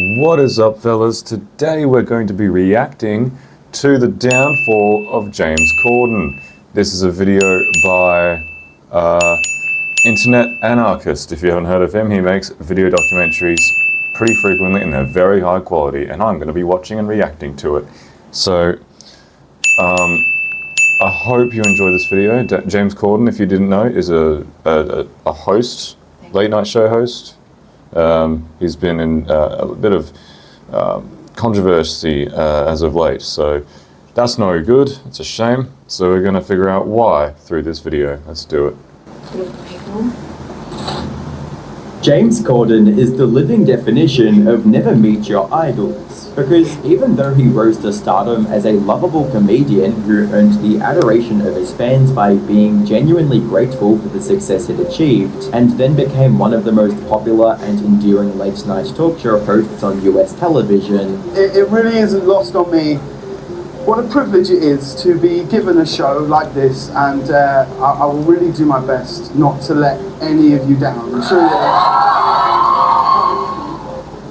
What is up, fellas? Today we're going to be reacting to the downfall of James Corden. This is a video by Internet Anarchist. If you haven't heard of him, he makes video documentaries pretty frequently and they're very high quality, and I'm going to be watching and reacting to it. So I hope you enjoy this video. James Corden, if you didn't know, is a host, late night show host. He's been in a bit of controversy as of late, so that's no good. It's a shame. So we're going to figure out why through this video. Let's do it. James Corden is the living definition of never meet your idols, because even though he rose to stardom as a lovable comedian who earned the adoration of his fans by being genuinely grateful for the success it achieved, and then became one of the most popular and enduring late-night talk show hosts on US television, it really isn't lost on me what a privilege it is to be given a show like this, and I will really do my best not to let any of you down. I'm sure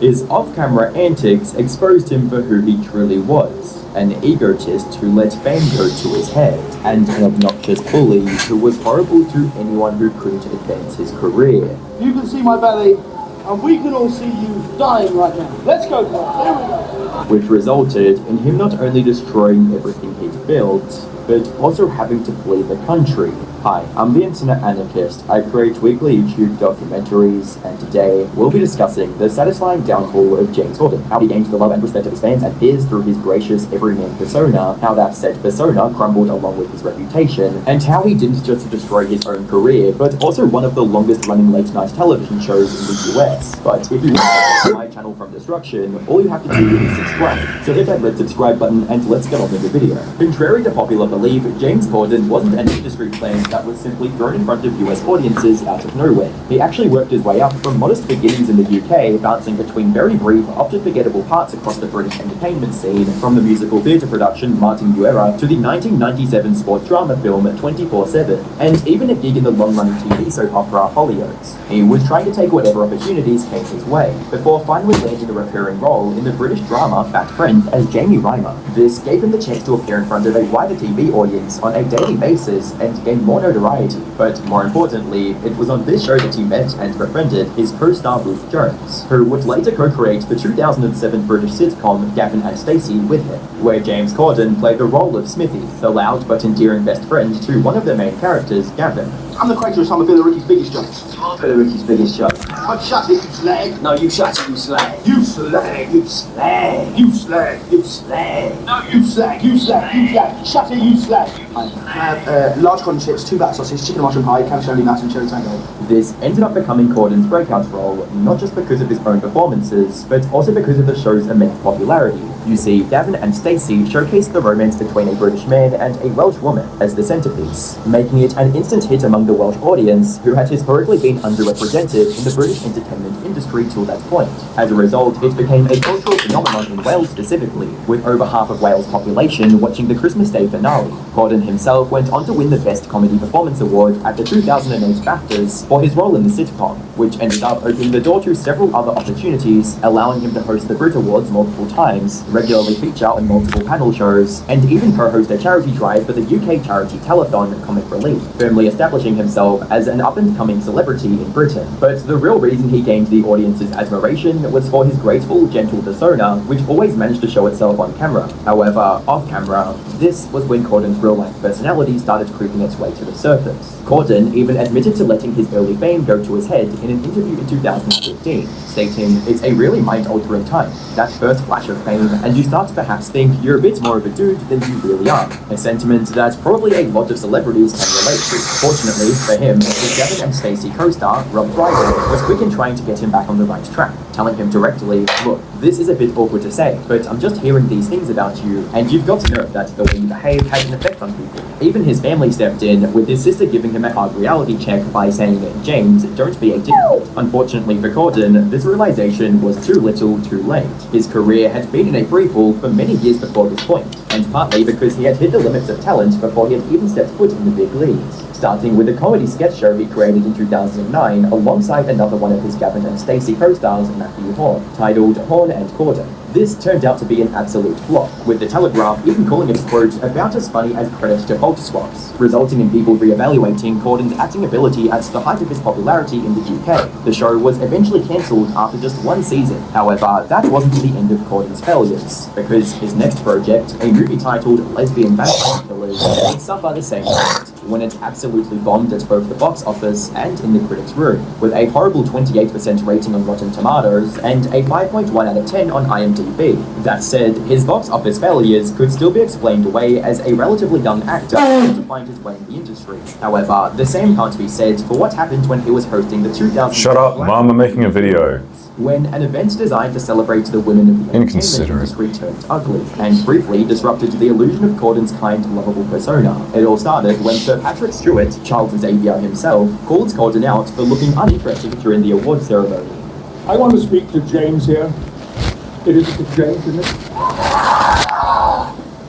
His off-camera antics exposed him for who he truly was, an egotist who let fame go to his head, and an obnoxious bully who was horrible to anyone who couldn't advance his career. you can see my belly, and we can all see you dying right now. Let's go, guys. Here we go. Which resulted in him not only destroying everything he'd built, but also having to flee the country. Hi, I'm the Internet Anarchist. I create weekly YouTube documentaries, and today we'll be discussing the satisfying downfall of James Corden, how he gained the love and respect of his fans and peers through his gracious everyman persona, how that said persona crumbled along with his reputation, and how he didn't just destroy his own career, but also one of the longest running late night television shows in the US. But if you want to save my channel from destruction, all you have to do is subscribe. So hit that red subscribe button and let's get on with the video. Contrary to popular belief, James Corden wasn't an industry plant that was simply thrown in front of US audiences out of nowhere. He actually worked his way up from modest beginnings in the UK, bouncing between very brief, often forgettable parts across the British entertainment scene, from the musical theatre production Martin Guerra to the 1997 sports drama film 24/7, and even a gig in the long-running TV soap opera Hollyoaks. He was trying to take whatever opportunities came his way, before finally landing a recurring role in the British drama Fat Friends as Jamie Reimer. This gave him the chance to appear in front of a wider TV audience on a daily basis and gain more notoriety, but more importantly, it was on this show that he met and befriended his co-star Ruth Jones, who would later co-create the 2007 British sitcom Gavin and Stacey with him, where James Corden played the role of Smithy, the loud but endearing best friend to one of the main characters, Gavin. I'm the creator of some of Bill Ricky's biggest jokes. Bill Ricky's biggest joke. But shut it, you slag. No, you shut it, you slag. You slag. You slag. You slag. You slag. No, you slag. You slag. You slag. Shut it, you slag. I have large cotton chips, 2 batter sausage, chicken mushroom pie, cabbage only nuts, and cherry tango. This ended up becoming Corden's breakout role, not just because of his own performances, but also because of the show's immense popularity. You see, Gavin and Stacey showcased the romance between a British man and a Welsh woman as the centerpiece, making it an instant hit among the Welsh audience, who had historically been underrepresented in the British entertainment industry till that point. As a result, it became a cultural phenomenon in Wales specifically, with over half of Wales' population watching the Christmas Day finale. Corden himself went on to win the Best Comedy Performance Award at the 2008 BAFTAs for his role in the sitcom, which ended up opening the door to several other opportunities, allowing him to host the Brit Awards multiple times, regularly feature on multiple panel shows, and even co-host a charity drive for the UK charity telethon Comic Relief, firmly establishing himself as an up-and-coming celebrity in Britain. But the real reason he gained the audience's admiration was for his graceful, gentle persona, which always managed to show itself on camera. However, off-camera, this was when Corden's real-life personality started creeping its way to the surface. Corden even admitted to letting his early fame go to his head in an interview in 2015, stating, "It's a really mind-altering time, that first flash of fame, and you start to perhaps think you're a bit more of a dude than you really are." A sentiment that probably a lot of celebrities can relate to. Fortunately for him, his Gavin and Stacey co-star, Rob Brydon, was quick in trying to get him back on the right track, telling him directly, "Look, this is a bit awkward to say, but I'm just hearing these things about you, and you've got to know that the way you behave has an effect on people." Even his family stepped in, with his sister giving him a hard reality check by saying, "James, don't be a dick." Unfortunately for Corden, this realization was too little too late. His career had been in a freefall for many years before this point, and partly because he had hit the limits of talent before he had even stepped foot in the big leagues. Starting with a comedy sketch show he created in 2009 alongside another one of his Gavin and Stacey co-stars, Matthew Horn, titled Horn and Corden. This turned out to be an absolute flop, with The Telegraph even calling it, quote, about as funny as credit default swaps, resulting in people re-evaluating Corden's acting ability at the height of his popularity in the UK. The show was eventually cancelled after just one season. However, that wasn't the end of Corden's failures, because his next project, a movie titled Lesbian Vampire Killers, would suffer the same fate, when it absolutely bombed at both the box office and in the critics' room, with a horrible 28% rating on Rotten Tomatoes and a 5.1 out of 10 on IMDb. That said, his box office failures could still be explained away as a relatively young actor trying to find his way in the industry. However, the same can't be said for what happened when he was hosting the 2000. Shut up, Mum, I'm making a video. When an event designed to celebrate the women of the entertainment industry turned ugly and briefly disrupted the illusion of Corden's kind, lovable persona. It all started when Sir Patrick Stewart, Charles Xavier himself, called Corden out for looking uninterested during the awards ceremony. I want to speak to James here. It is to James, isn't it?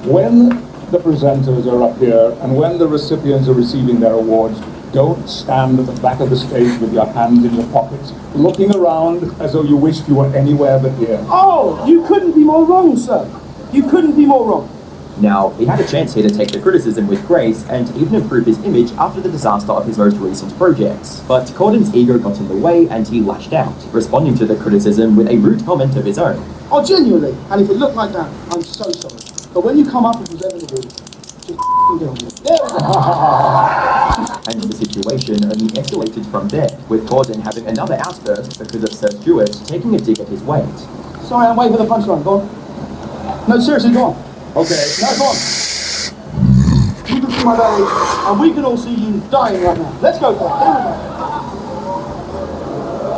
When the presenters are up here and when the recipients are receiving their awards, don't stand at the back of the stage with your hands in your pockets, looking around as though you wished you were anywhere but here. Oh, you couldn't be more wrong, sir. You couldn't be more wrong. Now, he had a chance here to take the criticism with grace and even improve his image after the disaster of his most recent projects. But Corden's ego got in the way and he lashed out, responding to the criticism with a rude comment of his own. Oh, genuinely. And if it looked like that, I'm so sorry. But when you come up and present an award, just f***ing get on with it. There we go. And the situation only escalated from there, with Corden having another outburst because of Sir Stewart taking a dig at his weight. Sorry, I'm waiting for the punchline. Go on. No, seriously, go on. Okay, now go on. You can see my belly, and we can all see you dying right now. Let's go for it. There we go.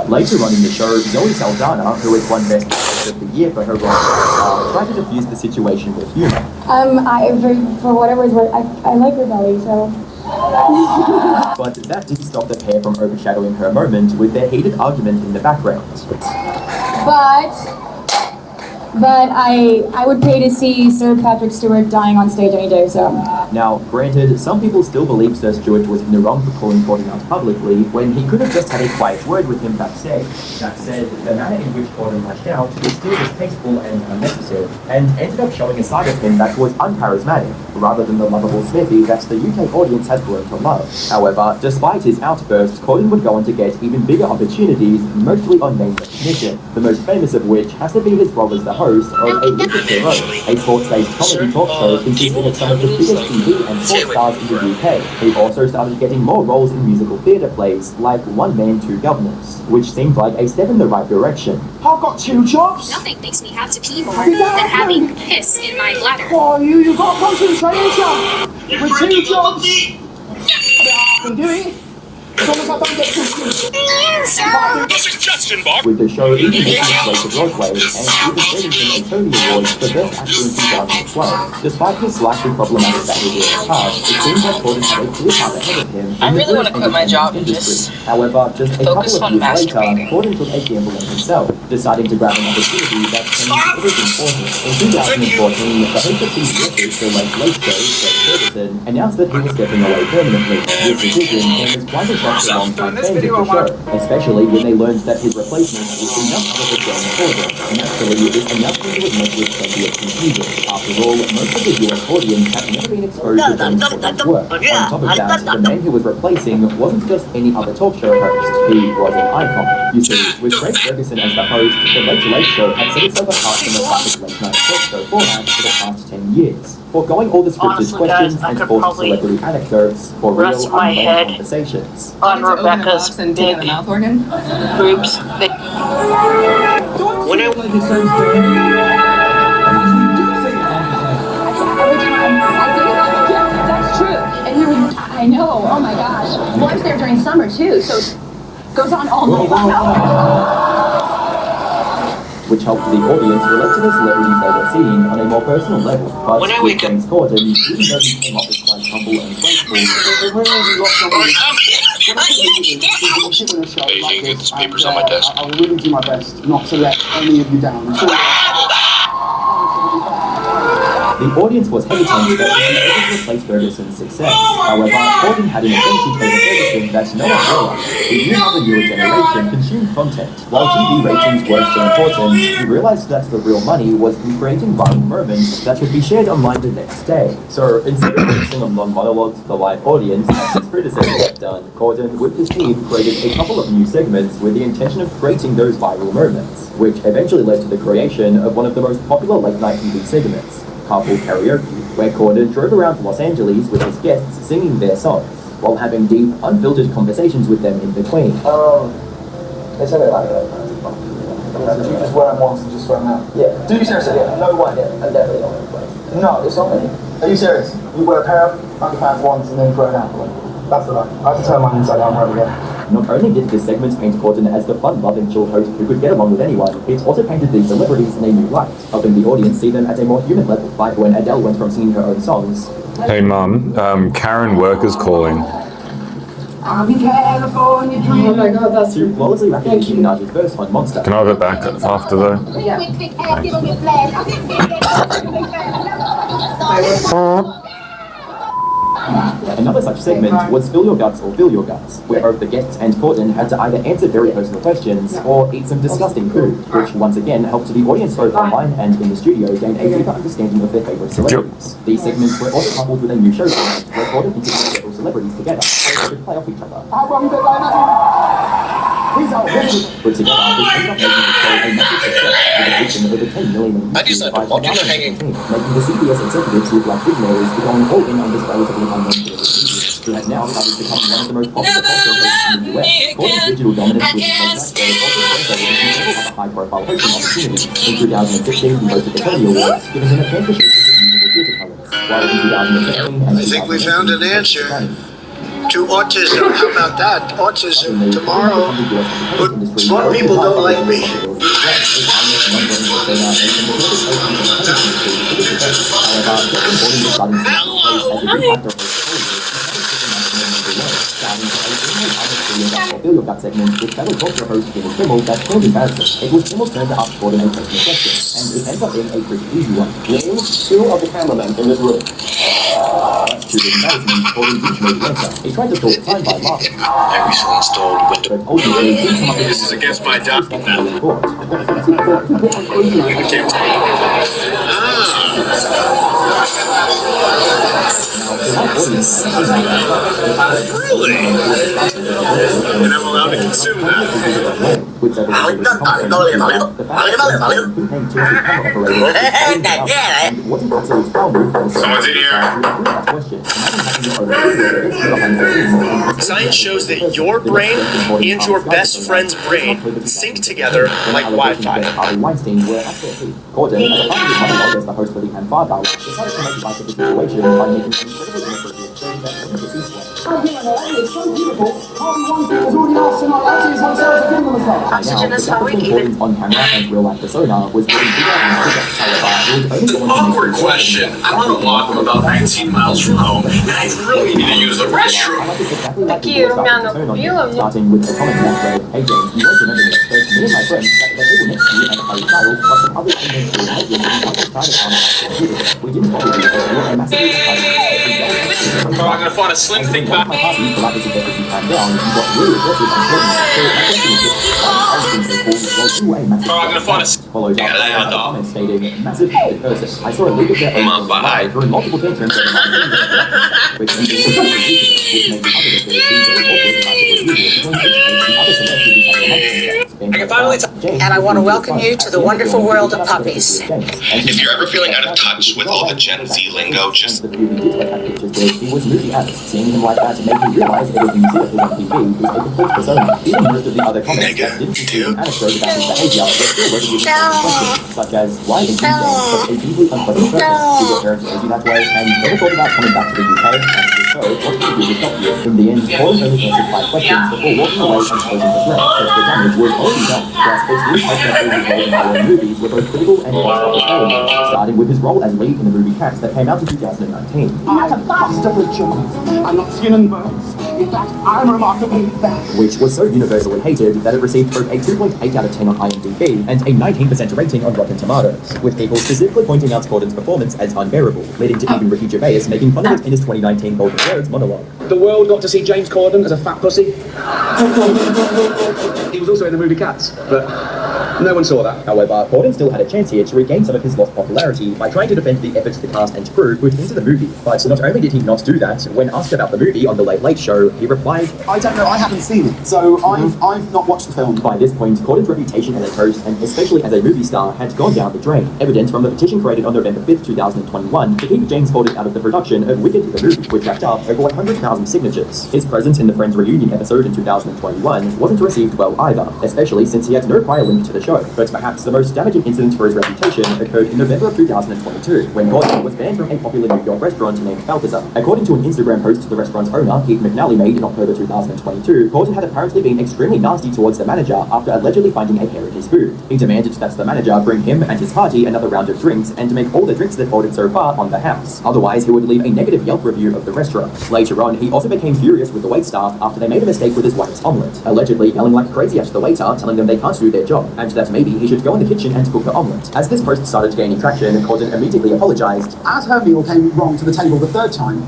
Later on in the show, Zoe Saldana, who has won Best Actress of the Year for her role, tried to defuse the situation with humor. For whatever it's worth, I like her belly, so. But that didn't stop the pair from overshadowing her moment with their heated argument in the background. But I would pay to see Sir Patrick Stewart dying on stage any day, so. Now, granted, some people still believe Sir Stewart was in the wrong for calling Corden out publicly when he could have just had a quiet word with him backstage. That said, the manner in which Corden lashed out was still distasteful and unnecessary, and ended up showing a side of him that was uncharismatic, rather than the lovable Smithy that the UK audience has grown to love. However, despite his outburst, Corden would go on to get even bigger opportunities, mostly on name recognition, the most famous of which has to be his role as the host of A League of Their Own, a sports-based comedy talk show consisting of some of the biggest TV and sports stars in the UK. He also started getting more roles in musical theatre plays, like One Man, Two Governors, which seemed like a step in the right direction. I've got two jobs. Nothing makes me have to pee more than having piss in my bladder. Oh, you got to concentrate, ain't you? With two jobs. I can do it. As long as I don't get confused. No suggestion box. With the show even making its way to Broadway and even winning him a Tony Award for Best Actor in 2012. Despite his slightly problematic behavior in the past, it seems like Corden had a clear path ahead of him. I really want to quit my job and just However, just a couple focus of on years later, masturbating. Corden took a gamble on himself, deciding to grab an opportunity that changed everything for him. In 2014, the host of CBS's The Late Show, Greg Ferguson, announced that he was stepping away permanently. This decision came as quite a shock to long-time fans of the show, especially when they learned that his replacement was none other than John Corden. Naturally, this announcement was met with plenty of confusion. After all, most of the US audience had never been exposed to John Corden's work. On top of that, the man he was replacing wasn't just any other talk show host, he was an icon. You see, with Greg Ferguson as the host, The Late Show had set itself apart from the classic late-night talk show format for the past 10 years, foregoing all the scripted Honestly, questions guys, I and could forced probably celebrity anecdotes for real, rest my unplanned head conversations. on Rebecca's and big dig a mouth organ. boobs. When I Every time, I think about it, yeah, that's true. And there was, I know, oh my gosh. Floods there during summer too, so it goes on all night long. Which helped the audience relate to the celebrities they were seeing on a more personal level. But When I with wake up- James Corden, even though he came off as quite humble and grateful, Hey, get these papers on my desk. I will really do my best not to let any of you down. the The audience was hesitant that he was able to replace Ferguson's success. However, Corden had an advantage over Ferguson that no one realized. He knew how the newer generation consumed content. While TV ratings were still important, he realized that the real money was in creating viral moments that would be shared online the next day. So instead of focusing on long monologues to the live audience, as his predecessors had done, Corden with his team created a couple of new segments with the intention of creating those viral moments, which eventually led to the creation of one of the most popular late-night TV segments, Carpool Karaoke, where Corden drove around Los Angeles with his guests singing their songs, while having deep, unfiltered conversations with them in between. They said they like that. Did you just wear them once and just throw them out? Yeah. Do you seriously? Yeah. No one did. I definitely don't wear them. No, it's not me. Are you serious? You wear a pair of underpants once and then throw it out? That's the lie. I have to turn mine inside out forever again. Not only did this segment paint Corden as the fun-loving chill host who could get along with anyone, it also painted these celebrities in a new light, helping the audience see them at a more human level, like when Adele went from singing her own songs. Hey Mum, Karen Worker's calling. I'm in California dreaming. Oh my god, that's To flawlessly rapping Nicki Minaj's verse on Monster. Can I have it back after though? yeah. Another such segment was Spill Your Guts or Fill Your Guts, where both the guests and Corden had to either answer very personal questions or eat some disgusting food, which once again helped the audience both online and in the studio gain a deeper understanding of their favourite celebrities. These segments were also coupled with a new show format where Corden interviewed several celebrities together so they could play off each other. Put together, this ended up making the show a massive success with a reach of over 10 million I decided to watch it hanging. making the CBS executives look like visionaries for going all in on this relatively unknown television, who has now started becoming one of the most popular cultural hosts in the US. Corden's digital dominance with his podcast was also translated into several other high-profile hosting opportunities. In 2016, he hosted the Tony Awards, giving him a chance to showcase his musical theatre talents, while in 2017 and I think we found an answer to autism. How about that? Autism tomorrow. But smart people don't like me. Fill Your Gut segment with fellow culture host Jimmy Kimmel that turned embarrassing. It was Kimmel's turn to ask Corden a personal question, and it ends up being a pretty easy one. Name two of the cameramen in this room. To the embarrassment, Corden each made the answer. He tried to fill the time by laughing. I recently installed Windows. But ultimately, he didn't come up with This is against my document now. Really? And I'm allowed to consume that. Someone's in here. Science shows that your brain and your best friend's brain sync together like Wi-Fi. Weinstein were at their peak. Corden, as a final monologue as the host for the M5 Hour, decided to make light of the situation by making an incredibly inappropriate statement that wasn't received well. It's so beautiful. Harvey Weinstein has already asked tonight. That's his hotels are giving them a By now, the gap between Corden's on-camera and real-life persona was getting bigger and bigger. However, it was only going to make Awkward question. I want to walk about 19 miles from home, and I really need to use the restroom. Starting with the comment that read, "Hey James, you won't remember this, but me and my friends sat at the table next to you and Harry Styles, plus some other elements who were making the other side of our computer. We didn't bother you, but we were a massively excited. I'm gonna find a slim thing back. My party politely suggested you calm down and got really aggressive and threatening. So my question is this, how was so cool? Well, you were a massive I'm gonna find a followed up by a comment stating, massive hated person. I saw a leak of their own live through multiple tantrums and which made the other I can finally And I want to welcome you to the wonderful world of puppies. If you're ever feeling out of touch with all the Gen Z lingo, just... He was movie ads. Seeing him like that made me realize everything you see on TV is a complete persona. Even most of the other comments that didn't include an anecdote about his behavior were still working with questions, such as, why is he such a deeply unpleasant person? Did your parents raise you that way? And never thought about coming back to the UK? So, what did he do to stop you? In the end, Fallon only answered 5 questions before walking away and closing the threat, but the damage was already done. Plus, it's news that his role in horror movies were both critical and box office failures, starting with his role as lead in the movie Cats that came out in 2019. I'm a bastard with jaws. I'm not skin and bones. In fact, I'm remarkably bad. Which was so universally hated that it received both a 2.8 out of 10 on IMDb and a 19% rating on Rotten Tomatoes, with people specifically pointing out Gordon's performance as unbearable, leading to even Ricky Gervais making fun of it in his 2019 Golden Globes monologue. The world got to see James Corden as a fat pussy. He was also in the movie Cats, but no one saw that. However, Corden still had a chance here to regain some of his lost popularity by trying to defend the efforts the cast and crew put into the movie. But not only did he not do that, when asked about the movie on The Late Late Show, he replied, I don't know, I haven't seen it, so I've not watched the film. By this point, Corden's reputation as a host, and especially as a movie star, had gone down the drain, evident from the petition created on November 5th, 2021, to keep James Corden out of the production of Wicked the movie, which racked up over 100,000 signatures. His presence in the Friends reunion episode in 2021 wasn't received well either, especially since he had no prior link to the show. But perhaps the most damaging incident for his reputation occurred in November of 2022, when Gordon was banned from a popular New York restaurant named Balthazar. According to an Instagram post the restaurant's owner, Keith McNally, made in October 2022, Gordon had apparently been extremely nasty towards the manager after allegedly finding a hair in his food. He demanded that the manager bring him and his party another round of drinks and to make all the drinks they've ordered so far on the house. Otherwise, he would leave a negative Yelp review of the restaurant. Later on, he also became furious with the waitstaff after they made a mistake with his wife's omelette, allegedly yelling like crazy at the waiter, telling them they can't do their job, and that maybe he should go in the kitchen and cook the omelette. As this post started gaining traction, Corden immediately apologized. As her meal came wrong to the table the third time,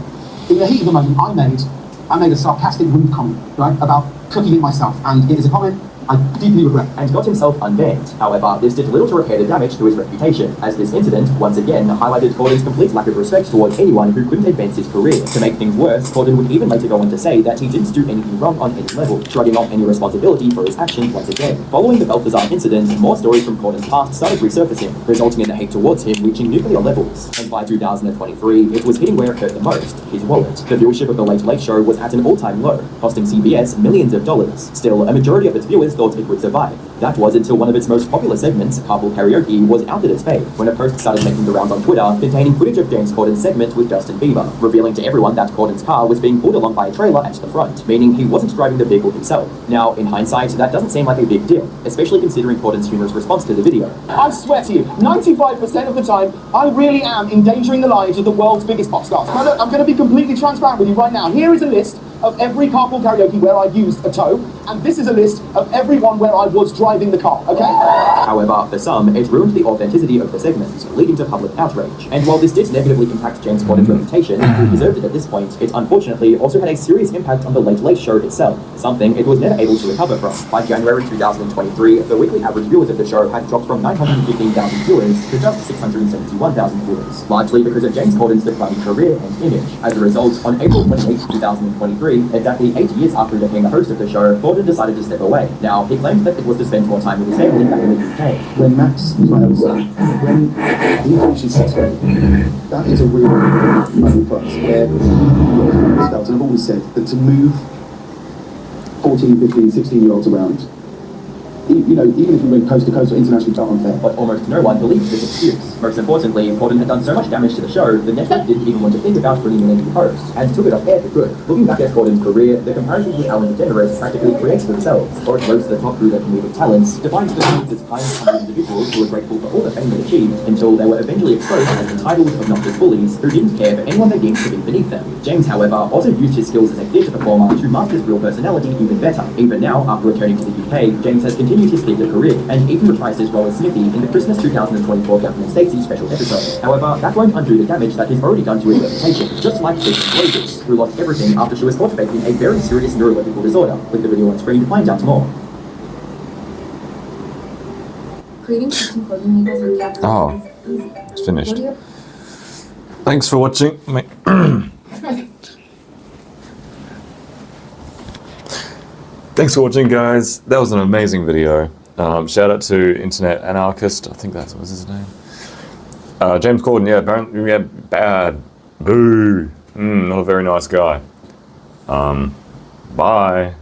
in the heat of the moment, I made a sarcastic rude comment, right, about cooking it myself, and it is a comment I deeply regret. And got himself unbanned. However, this did little to repair the damage to his reputation, as this incident, once again, highlighted Corden's complete lack of respect towards anyone who couldn't advance his career. To make things worse, Corden would even later go on to say that he didn't do anything wrong on any level, shrugging off any responsibility for his actions once again. Following the Balthazar incident, more stories from Corden's past started resurfacing, resulting in the hate towards him reaching nuclear levels. And by 2023, it was hitting where it hurt the most, his wallet. The viewership of The Late Late Show was at an all-time low, costing CBS millions of dollars. Still, a majority of its viewers thought it would survive. That was until one of its most popular segments, Carpool Karaoke, was outed as fake, when a post started making the rounds on Twitter containing footage of James Corden's segment with Justin Bieber, revealing to everyone that Corden's car was being pulled along by a trailer at the front, meaning he wasn't driving the vehicle himself. Now, in hindsight, that doesn't seem like a big deal, especially considering Corden's humorous response to the video. I swear to you, 95% of the time, I really am endangering the lives of the world's biggest pop stars. Now look, I'm going to be completely transparent with you right now. Here is a list of every Carpool Karaoke where I used a tow, and this is a list of every one where I was driving the car, okay? However, for some, it ruined the authenticity of the segment, leading to public outrage. And while this did negatively impact James Corden's reputation, who deserved it at this point, it unfortunately also had a serious impact on The Late Late Show itself, something it was never able to recover from. By January 2023, the weekly average viewers of the show had dropped from 915,000 viewers to just 671,000 viewers, largely because of James Corden's declining career and image. As a result, on April 28, 2023, exactly 8 years after becoming the host of the show, Corden decided to step away. Now, he claimed that it was to spend more time with his family back in the UK. When Max was my eldest son, when he finishes 6th grade, that is a real moment for us, where we felt, and I've always said, that to move 14, 15, 16-year-olds around, you know, even if we went coast to coast or internationally, felt unfair. But almost no one believed this excuse. Most importantly, Corden had done so much damage to the show, the network didn't even want to think about bringing in a new host, and took it off air for good. Looking back at Corden's career, the comparisons with Ellen DeGeneres practically created themselves, or it rose to the top through their comedic talents, defined the needs as kind-hearted individuals who were grateful for all the fame they achieved, until they were eventually exposed as entitled, obnoxious bullies who didn't care for anyone they deemed to be beneath them. James, however, also used his skills as a theatre performer to mask his real personality even better. Even now, after returning to the UK, James has continued his theatre career, and even reprised his role as Smithy in the Christmas 2024 Gavin and Stacey special episode. However, that won't undo the damage that he's already done to his reputation, just like Jason Rogers, who lost everything after she was caught faking a very serious neurological disorder. Click the video on screen to find out more. Creating custom clothing labels and captions is easy. It's finished. Thanks for watching. Thanks for watching, guys. That was an amazing video. Shout out to Internet Anarchist. I think that was his name. James Corden, yeah, apparently, yeah, bad. Boo. Not a very nice guy. Bye.